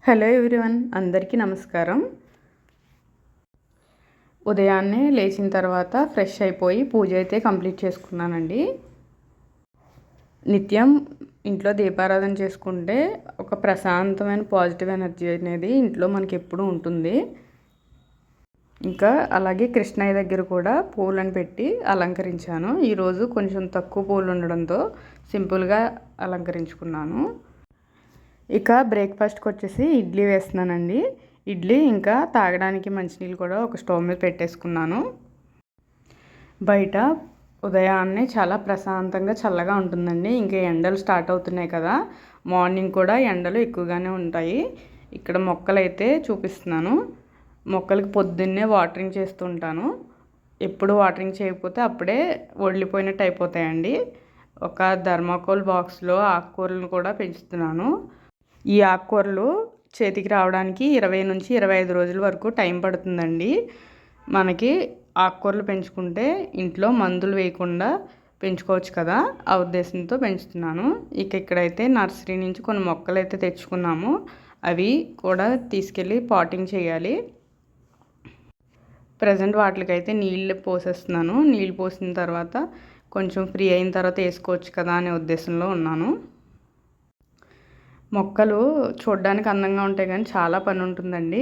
Hello everyone, అందరికీ నమస్కారం. ఉదయాన్నే లేచిన తర్వాత ఫ్రెష్ అయిపోయి పూజ అయితే కంప్లీట్ చేసుకున్నానండి. నిత్యం ఇంట్లో దీపారాధన చేసుకుంటే ఒక ప్రశాంతమైన పాజిటివ్ ఎనర్జీ అనేది ఇంట్లో మనకి ఎప్పుడూ ఉంటుంది. ఇంకా అలాగే కృష్ణయ్య దగ్గర కూడా పూలను పెట్టి అలంకరించాను. ఈరోజు కొంచెం తక్కువ పూలు ఉండడంతో సింపుల్గా అలంకరించుకున్నాను. ఇక బ్రేక్ఫాస్ట్కి వచ్చేసి ఇడ్లీ వేస్తున్నానండి. ఇడ్లీ ఇంకా తాగడానికి మంచినీళ్ళు కూడా ఒక స్టవ్ మీద పెట్టేసుకున్నాను. బయట ఉదయాన్నే చాలా ప్రశాంతంగా చల్లగా ఉంటుందండి. ఇంకా ఎండలు స్టార్ట్ అవుతున్నాయి కదా, మార్నింగ్ కూడా ఎండలు ఎక్కువగానే ఉంటాయి. ఇక్కడ మొక్కలు అయితే చూపిస్తున్నాను. మొక్కలకి పొద్దున్నే వాటరింగ్ చేస్తుంటాను. ఎప్పుడు వాటరింగ్ చేయకపోతే అప్పుడే వడిలిపోయినట్టు అయిపోతాయండి. ఒక థర్మాకోల్ బాక్స్లో ఆకుకూరలను కూడా పెంచుతున్నాను. ఈ ఆకుకూరలు చేతికి రావడానికి 20 నుంచి 25 రోజుల వరకు టైం పడుతుందండి. మనకి ఆకుకూరలు పెంచుకుంటే ఇంట్లో మందులు వేయకుండా పెంచుకోవచ్చు కదా, ఆ ఉద్దేశంతో పెంచుతున్నాను. ఇక్కడైతే నర్సరీ నుంచి కొన్ని మొక్కలు అయితే తెచ్చుకున్నాము. అవి కూడా తీసుకెళ్ళి పాటింగ్ చేయాలి. ప్రజెంట్ వాటికైతే నీళ్ళు పోసేస్తున్నాను. నీళ్ళు పోసిన తర్వాత కొంచెం ఫ్రీ అయిన తర్వాత వేసుకోవచ్చు కదా అనే ఉద్దేశంలో ఉన్నాను. మొక్కలు చూడడానికి అందంగా ఉంటాయి కానీ చాలా పని ఉంటుందండి.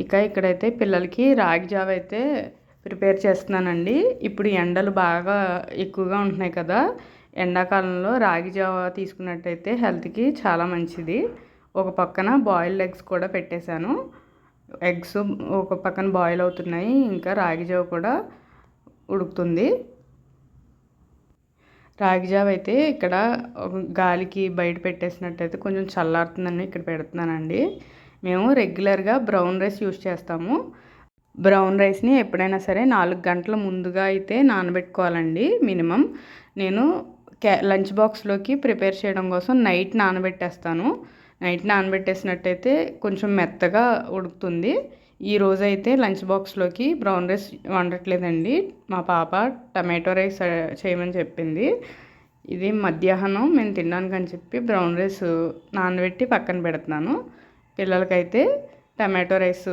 ఇక్కడైతే పిల్లలకి రాగి జావ అయితే ప్రిపేర్ చేస్తున్నానండి. ఇప్పుడు ఎండలు బాగా ఎక్కువగా ఉంటున్నాయి కదా, ఎండాకాలంలో రాగి జావ తీసుకున్నట్టయితే హెల్త్కి చాలా మంచిది. ఒక పక్కన బాయిల్డ్ ఎగ్స్ కూడా పెట్టేశాను. ఎగ్స్ ఒక పక్కన బాయిల్ అవుతున్నాయి, ఇంకా రాగి జావ కూడా ఉడుకుతుంది. రాగి జావ అయితే ఇక్కడ గాలికి బయట పెట్టేసినట్టయితే కొంచెం చల్లారుతుందని ఇక్కడ పెడుతున్నానండి. మేము రెగ్యులర్గా బ్రౌన్ రైస్ యూస్ చేస్తాము. బ్రౌన్ రైస్ని ఎప్పుడైనా సరే 4 గంటల ముందుగా అయితే నానబెట్టుకోవాలండి మినిమం. నేను లంచ్ బాక్స్లోకి ప్రిపేర్ చేయడం కోసం నైట్ నానబెట్టేస్తాను. నైట్ నానబెట్టేసినట్టయితే కొంచెం మెత్తగా ఉడుకుతుంది. ఈ రోజైతే లంచ్ బాక్స్లోకి బ్రౌన్ రైస్ వండట్లేదండి. మా పాప టమాటో రైస్ చేయమని చెప్పింది. ఇది మధ్యాహ్నం మేము తినడానికి అని చెప్పి బ్రౌన్ రైస్ నానబెట్టి పక్కన పెడుతున్నాను. పిల్లలకైతే టమాటో రైస్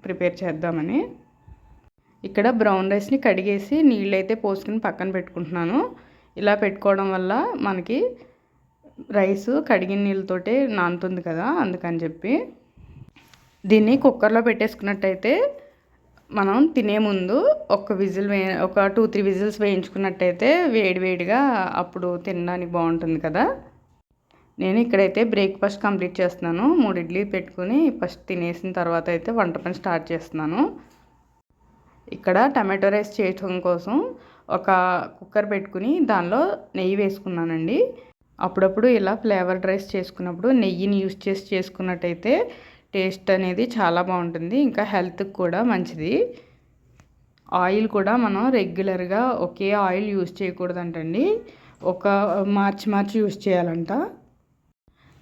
ప్రిపేర్ చేద్దామని. ఇక్కడ బ్రౌన్ రైస్ని కడిగేసి నీళ్ళు అయితే పోసుకుని పక్కన పెట్టుకుంటున్నాను. ఇలా పెట్టుకోవడం వల్ల మనకి రైస్ కడిగిన నీళ్ళతోటే నానుతుంది కదా, అందుకని చెప్పి. దీన్ని కుక్కర్లో పెట్టేసుకున్నట్టయితే మనం తినే ముందు ఒక 2-3 విజిల్స్ వేయించుకున్నట్టయితే వేడివేడిగా అప్పుడు తినడానికి బాగుంటుంది కదా. నేను ఇక్కడైతే బ్రేక్ఫాస్ట్ కంప్లీట్ చేస్తున్నాను. 3 ఇడ్లీ పెట్టుకుని ఫస్ట్ తినేసిన తర్వాత అయితే వంట పని స్టార్ట్ చేస్తున్నాను. ఇక్కడ టమాటో రైస్ చేయడం కోసం ఒక కుక్కర్ పెట్టుకుని దానిలో నెయ్యి వేసుకున్నానండి. అప్పుడప్పుడు ఇలా ఫ్లేవర్డ్ రైస్ చేసుకున్నప్పుడు నెయ్యిని యూస్ చేసి చేసుకున్నట్టయితే టేస్ట్ అనేది చాలా బాగుంటుంది, ఇంకా హెల్త్కి కూడా మంచిది. ఆయిల్ కూడా మనం రెగ్యులర్గా ఒకే ఆయిల్ యూస్ చేయకూడదంటండి. మార్చి యూస్ చేయాలంట.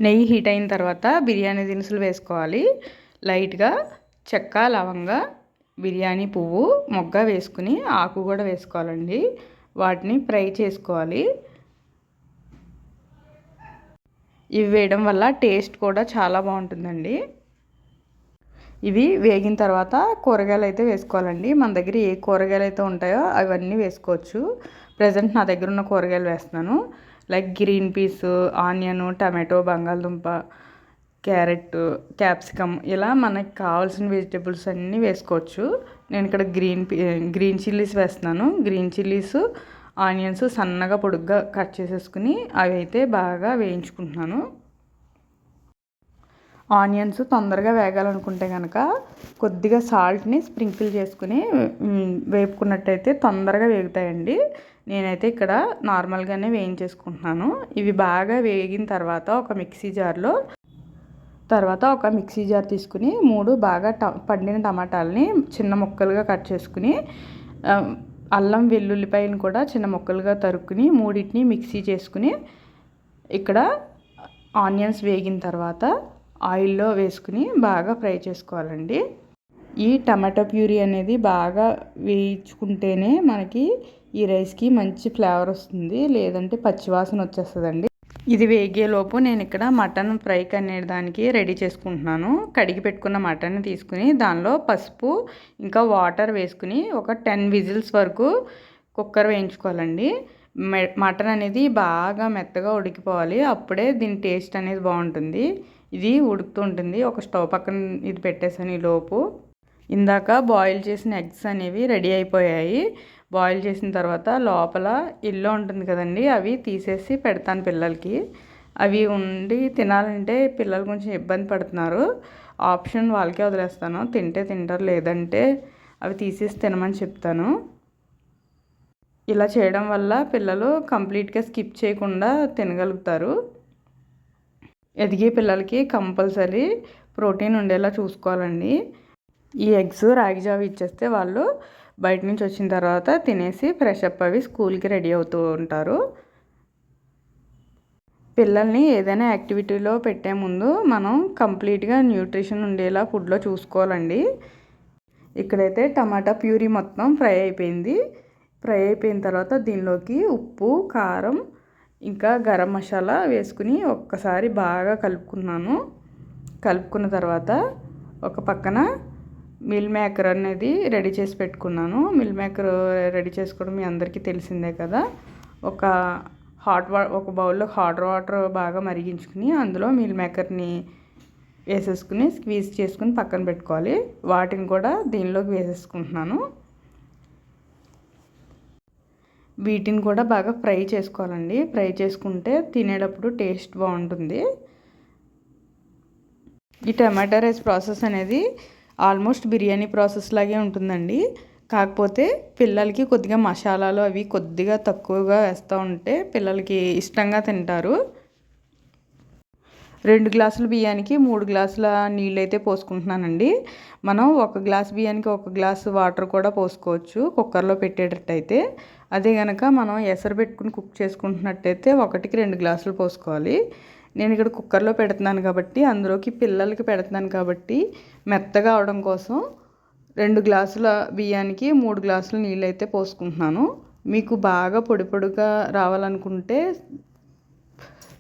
నెయ్యి హీట్ అయిన తర్వాత బిర్యానీ దినుసులు వేసుకోవాలి. లైట్గా చెక్క, లవంగ, బిర్యానీ పువ్వు, మొగ్గ వేసుకుని ఆకు కూడా వేసుకోవాలండి. వాటిని ఫ్రై చేసుకోవాలి. ఇవి వేయడం వల్ల టేస్ట్ కూడా చాలా బాగుంటుందండి. ఇవి వేగిన తర్వాత కూరగాయలు అయితే వేసుకోవాలండి. మన దగ్గర ఏ కూరగాయలు అయితే ఉంటాయో అవన్నీ వేసుకోవచ్చు. ప్రజెంట్ నా దగ్గర ఉన్న కూరగాయలు వేస్తున్నాను. Like green peas, onion, tomato, బంగాళదుంప, క్యారెట్, క్యాప్సికమ్, ఇలా మనకి కావాల్సిన వెజిటేబుల్స్ అన్నీ వేసుకోవచ్చు. నేను ఇక్కడ గ్రీన్ చిల్లీస్ వేస్తున్నాను. గ్రీన్ చిల్లీస్, ఆనియన్స్ సన్నగా పొడుగ్గా కట్ చేసేసుకుని అవి అయితే బాగా వేయించుకుంటున్నాను. ఆనియన్స్ తొందరగా వేగాలనుకుంటే కనుక కొద్దిగా సాల్ట్ని స్ప్రింకిల్ చేసుకుని వేపుకున్నట్టయితే తొందరగా వేగుతాయండి. నేనైతే ఇక్కడ నార్మల్గానే వేయించేసుకుంటున్నాను. ఇవి బాగా వేగిన తర్వాత ఒక మిక్సీ జార్ తీసుకుని 3 బాగా పండిన టమాటాలని చిన్న ముక్కలుగా కట్ చేసుకుని, అల్లం వెల్లుల్లిపాయలను కూడా చిన్న ముక్కలుగా తరుక్కుని మూడింటిని మిక్సీ చేసుకుని, ఇక్కడ ఆనియన్స్ వేగిన తర్వాత ఆయిల్లో వేసుకుని బాగా ఫ్రై చేసుకోవాలండి. ఈ టమాటో ప్యూరీ అనేది బాగా వేయించుకుంటేనే మనకి ఈ రైస్కి మంచి ఫ్లేవర్ వస్తుంది, లేదంటే పచ్చివాసన వచ్చేస్తుందండి. ఇది వేగేలోపు నేను ఇక్కడ మటన్ ఫ్రైకి అనేదానికి రెడీ చేసుకుంటున్నాను. కడిగి పెట్టుకున్న మటన్ తీసుకుని దానిలో పసుపు ఇంకా వాటర్ వేసుకుని ఒక 10 విజిల్స్ వరకు కుక్కర్ వేయించుకోవాలండి. మటన్ అనేది బాగా మెత్తగా ఉడికిపోవాలి. అప్పుడే దీని టేస్ట్ అనేది బాగుంటుంది. ఇది ఉడుకుతూ ఉంటుంది. ఒక స్టవ్ పక్కన ఇది పెట్టేసాను. ఈ లోపు ఇందాక బాయిల్ చేసిన ఎగ్స్ అనేవి రెడీ అయిపోయాయి. బాయిల్ చేసిన తర్వాత లోపల ఇల్లు ఉంటుంది కదండి, అవి తీసేసి పెడతాను పిల్లలకి. అవి ఉండి తినాలంటే పిల్లలు కొంచెం ఇబ్బంది పడుతున్నారు. ఆప్షన్ వాళ్ళకే వదిలేస్తాను. తింటే తింటారు, లేదంటే అవి తీసేసి తినమని చెప్తాను. ఇలా చేయడం వల్ల పిల్లలు కంప్లీట్గా స్కిప్ చేయకుండా తినగలుగుతారు. ఎదిగే పిల్లలకి కంపల్సరీ ప్రోటీన్ ఉండేలా చూసుకోవాలండి. ఈ ఎగ్స్ రాగి జావ ఇచ్చేస్తే వాళ్ళు బయట నుంచి వచ్చిన తర్వాత తినేసి ఫ్రెష్ అప్ అవి స్కూల్కి రెడీ అవుతూ ఉంటారు. పిల్లల్ని ఏదైనా యాక్టివిటీలో పెట్టే ముందు మనం కంప్లీట్గా న్యూట్రిషన్ ఉండేలా ఫుడ్లో చూసుకోవాలండి. ఇక్కడైతే టమాటా ప్యూరీ మొత్తం ఫ్రై అయిపోయింది. ఫ్రై అయిపోయిన తర్వాత దీనిలోకి ఉప్పు, కారం ఇంకా గరం మసాలా వేసుకుని ఒక్కసారి బాగా కలుపుకున్నాను. కలుపుకున్న తర్వాత ఒక పక్కన మిల్ మేకర్ అనేది రెడీ చేసి పెట్టుకున్నాను. మిల్ మేకర్ రెడీ చేసుకోవడం మీ అందరికీ తెలిసిందే కదా. ఒక బౌల్లో హాట్ వాటర్ బాగా మరిగించుకుని అందులో మిల్ మేకర్ని వేసేసుకుని స్క్వీజ్ చేసుకుని పక్కన పెట్టుకోవాలి. వాటిని కూడా దీనిలోకి వేసేసుకుంటున్నాను. వీటిని కూడా బాగా ఫ్రై చేసుకోవాలండి. ఫ్రై చేసుకుంటే తినేటప్పుడు టేస్ట్ బాగుంటుంది. ఈ టమాటా రైస్ ప్రాసెస్ అనేది ఆల్మోస్ట్ బిర్యానీ ప్రాసెస్ లాగే ఉంటుందండి. కాకపోతే పిల్లలకి కొద్దిగా మసాలాలు అవి కొద్దిగా తక్కువగా వేస్తూ ఉంటే పిల్లలకి ఇష్టంగా తింటారు. 2 గ్లాసుల బియ్యానికి 3 గ్లాసుల నీళ్ళు అయితే పోసుకుంటున్నానండి. మనం 1 గ్లాస్ బియ్యానికి 1 గ్లాసు వాటర్ కూడా పోసుకోవచ్చు కుక్కర్లో పెట్టేటట్టయితే. అదే కనుక మనం ఎసరు పెట్టుకుని కుక్ చేసుకుంటున్నట్టయితే 1కి 2 గ్లాసులు పోసుకోవాలి. నేను ఇక్కడ కుక్కర్లో పెడుతున్నాను కాబట్టి, అందులోకి పిల్లలకి పెడుతున్నాను కాబట్టి మెత్తగా అవడం కోసం 2 గ్లాసుల బియ్యానికి 3 గ్లాసుల నీళ్ళు అయితే పోసుకుంటున్నాను. మీకు బాగా పొడి పొడిగా రావాలనుకుంటే,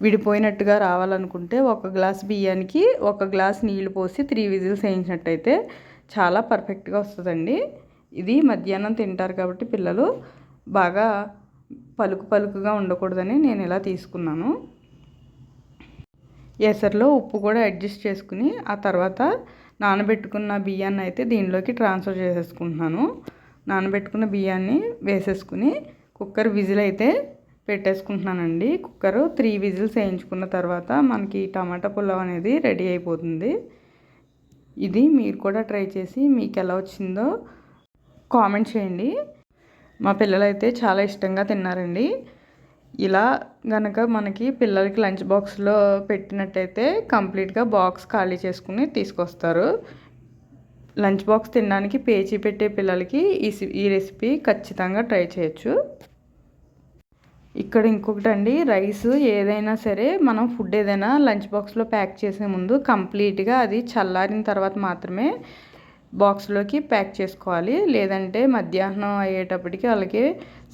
విడిపోయినట్టుగా రావాలనుకుంటే 1 గ్లాస్ బియ్యానికి 1 గ్లాస్ నీళ్ళు పోసి 3 విజిల్స్ వేయించినట్టయితే చాలా పర్ఫెక్ట్గా వస్తుందండి. ఇది మధ్యాహ్నం తింటారు కాబట్టి పిల్లలు బాగా పలుకుగా ఉండకూడదని నేను ఇలా తీసుకున్నాను. ఎసరులో ఉప్పు కూడా అడ్జస్ట్ చేసుకుని ఆ తర్వాత నానబెట్టుకున్న బియ్యాన్ని అయితే దీనిలోకి ట్రాన్స్ఫర్ చేసేసుకుంటున్నాను. నానబెట్టుకున్న బియ్యాన్ని వేసేసుకుని కుక్కర్ విజిల్ అయితే పెట్టేసుకుంటున్నానండి. కుక్కరు 3 విజిల్స్ వేయించుకున్న తర్వాత మనకి టమాటా పులావ్ అనేది రెడీ అయిపోతుంది. ఇది మీరు కూడా ట్రై చేసి మీకు ఎలా వచ్చిందో కామెంట్ చేయండి. మా పిల్లలైతే చాలా ఇష్టంగా తిన్నారండి. ఇలా గనక మనకి పిల్లలకి లంచ్ బాక్స్లో పెట్టినట్టయితే కంప్లీట్గా బాక్స్ ఖాళీ చేసుకుని తీసుకొస్తారు. లంచ్ బాక్స్ తినడానికి పేచీ పెట్టే పిల్లలకి ఈ రెసిపీ ఖచ్చితంగా ట్రై చేయొచ్చు. ఇక్కడ ఇంకొకటి అండి, రైస్ ఏదైనా సరే మనం ఫుడ్ ఏదైనా లంచ్ బాక్స్లో ప్యాక్ చేసే ముందు కంప్లీట్గా అది చల్లారిన తర్వాత మాత్రమే బాక్స్లోకి ప్యాక్ చేసుకోవాలి. లేదంటే మధ్యాహ్నం అయ్యేటప్పటికి వాళ్ళకి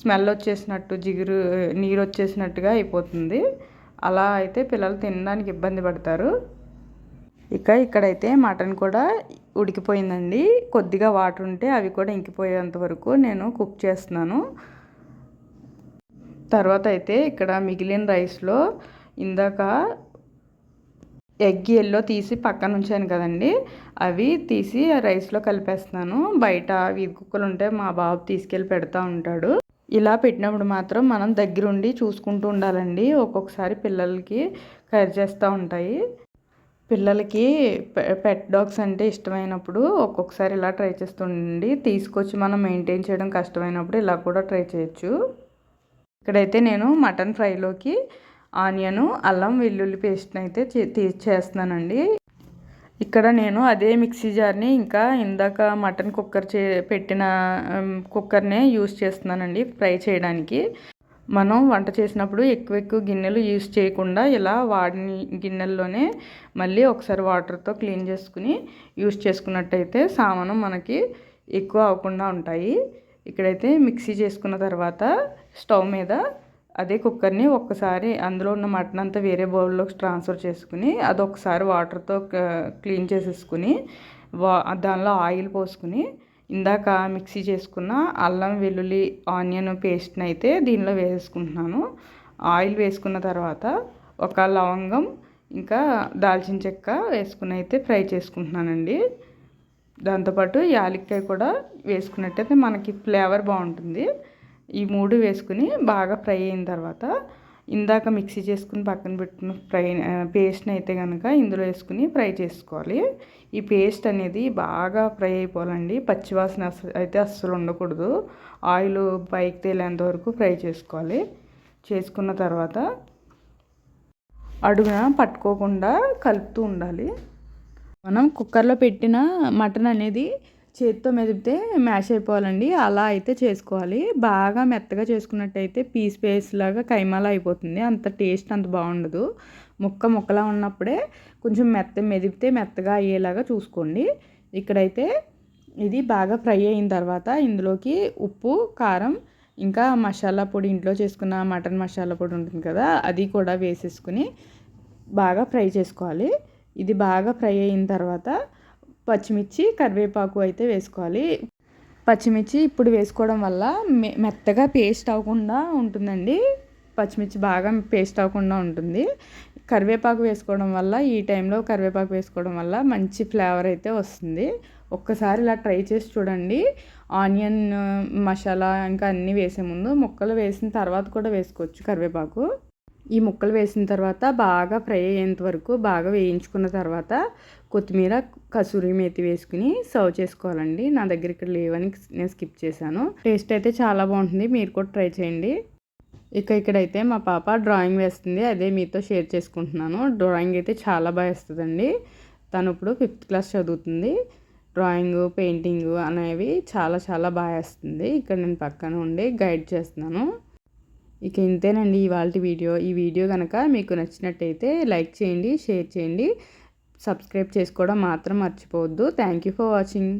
స్మెల్ వచ్చేసినట్టు, నీరు వచ్చేసినట్టుగా అయిపోతుంది. అలా అయితే పిల్లలు తినడానికి ఇబ్బంది పడతారు. ఇక్కడైతే మటన్ కూడా ఉడికిపోయిందండి. కొద్దిగా వాటర్ ఉంటే అవి కూడా ఇంకిపోయేంత వరకు నేను కుక్ చేస్తున్నాను. తర్వాత అయితే ఇక్కడ మిగిలిన రైస్లో ఇందాక ఎగ్ ఎల్లో తీసి పక్కన ఉంచాను కదండి, అవి తీసి రైస్లో కలిపేస్తున్నాను. బయట వీధి కుక్కలు ఉంటే మా బాబు తీసుకెళ్ళి పెడతా ఉంటాడు. ఇలా పెట్టినప్పుడు మాత్రం మనం దగ్గరుండి చూసుకుంటూ ఉండాలండి. ఒక్కొక్కసారి పిల్లలకి కరిచేస్తూ ఉంటాయి. పిల్లలకి పెట్ డాగ్స్ అంటే ఇష్టమైనప్పుడు ఒక్కొక్కసారి ఇలా ట్రై చేస్తుండండి. తీసుకొచ్చి మనం మెయింటైన్ చేయడం కష్టమైనప్పుడు ఇలా కూడా ట్రై చేయొచ్చు. ఇక్కడైతే నేను మటన్ ఫ్రైలోకి ఆనియను, అల్లం వెల్లుల్లి పేస్ట్ని అయితే చేస్తున్నానండి. ఇక్కడ నేను అదే మిక్సీ జార్ని ఇంకా ఇందాక మటన్ పెట్టిన కుక్కర్నే యూస్ చేస్తున్నానండి ఫ్రై చేయడానికి. మనం వంట చేసినప్పుడు ఎక్కువ గిన్నెలు యూస్ చేయకుండా ఇలా వాడిన గిన్నెల్లోనే మళ్ళీ ఒకసారి వాటర్తో క్లీన్ చేసుకుని యూస్ చేసుకున్నట్టయితే సామాను మనకి ఎక్కువ అవ్వకుండా ఉంటాయి. ఇక్కడైతే మిక్సీ చేసుకున్న తర్వాత స్టవ్ మీద అదే కుక్కర్ని ఒక్కసారి అందులో ఉన్న మటన్ అంతా వేరే బౌల్లోకి ట్రాన్స్ఫర్ చేసుకుని అదొకసారి వాటర్తో క్లీన్ చేసేసుకుని దానిలో ఆయిల్ పోసుకుని ఇందాక మిక్సీ చేసుకున్న అల్లం వెల్లుల్లి ఆనియన్ పేస్ట్ని అయితే దీనిలో వేసేసుకుంటున్నాను. ఆయిల్ వేసుకున్న తర్వాత ఒక లవంగం ఇంకా దాల్చిన చెక్క వేసుకుని అయితే ఫ్రై చేసుకుంటున్నానండి. దాంతోపాటు యాలక్కాయ కూడా వేసుకున్నట్టయితే మనకి ఫ్లేవర్ బాగుంటుంది. ఈ 3 వేసుకుని బాగా ఫ్రై అయిన తర్వాత ఇందాక మిక్సీ చేసుకుని పక్కన పెట్టుకున్న పేస్ట్ని అయితే కనుక ఇందులో వేసుకుని ఫ్రై చేసుకోవాలి. ఈ పేస్ట్ అనేది బాగా ఫ్రై అయిపోవాలండి. పచ్చివాసన అయితే అస్సలు ఉండకూడదు. ఆయిల్ పైకి తేలేంత వరకు ఫ్రై చేసుకోవాలి. చేసుకున్న తర్వాత అడుగున పట్టుకోకుండా కలుపుతూ ఉండాలి. మనం కుక్కర్లో పెట్టిన మటన్ అనేది చేతితో మెదిపితే మ్యాష్ అయిపోవాలండి. అలా అయితే చేసుకోవాలి. బాగా మెత్తగా చేసుకున్నట్టయితే పీస్ లాగా కైమాలా అయిపోతుంది. అంత టేస్ట్ అంత బాగుండదు. ముక్కలా ఉన్నప్పుడే కొంచెం మెదిపితే మెత్తగా అయ్యేలాగా చూసుకోండి. ఇక్కడైతే ఇది బాగా ఫ్రై అయిన తర్వాత ఇందులోకి ఉప్పు, కారం ఇంకా మసాలా పొడి, ఇంట్లో చేసుకున్న మటన్ మసాలా పొడి ఉంటుంది కదా, అది కూడా వేసేసుకుని బాగా ఫ్రై చేసుకోవాలి. ఇది బాగా ఫ్రై అయిన తర్వాత పచ్చిమిర్చి, కరివేపాకు అయితే వేసుకోవాలి. పచ్చిమిర్చి ఇప్పుడు వేసుకోవడం వల్ల మెత్తగా పేస్ట్ అవ్వకుండా ఉంటుందండి. పచ్చిమిర్చి బాగా పేస్ట్ అవ్వకుండా ఉంటుంది. కరివేపాకు వేసుకోవడం వల్ల ఈ టైంలో కరివేపాకు వేసుకోవడం వల్ల మంచి ఫ్లేవర్ అయితే వస్తుంది. ఒక్కసారి ఇలా ట్రై చేసి చూడండి. ఆనియన్ మసాలా ఇంకా అన్నీ వేసే ముందు ముక్కలు వేసిన తర్వాత కూడా వేసుకోవచ్చు కరివేపాకు. ఈ ముక్కలు వేసిన తర్వాత బాగా ఫ్రై అయ్యేంత వరకు బాగా వేయించుకున్న తర్వాత కొత్తిమీర, కసూరి మేతి వేసుకుని సర్వ్ చేసుకోవాలండి. నా దగ్గర ఇక్కడ లేవని నేను స్కిప్ చేశాను. టేస్ట్ అయితే చాలా బాగుంటుంది. మీరు కూడా ట్రై చేయండి. ఇక్కడైతే మా పాప డ్రాయింగ్ వేస్తుంది. అదే మీతో షేర్ చేసుకుంటున్నాను. డ్రాయింగ్ అయితే చాలా బాగా వేస్తుందండి. తను ఇప్పుడు 5th క్లాస్ చదువుతుంది. డ్రాయింగ్, పెయింటింగ్ అనేవి చాలా బాగా వేస్తుంది. ఇక్కడ నేను పక్కన ఉండి గైడ్ చేస్తున్నాను. ఇంతేనండి ఇవాల్టి వీడియో. ఈ వీడియో కనుక మీకు నచ్చినట్టయితే లైక్ చేయండి, షేర్ చేయండి, సబ్స్క్రైబ్ చేసుకోవడం మాత్రం మర్చిపోవద్దు. Thank you for watching.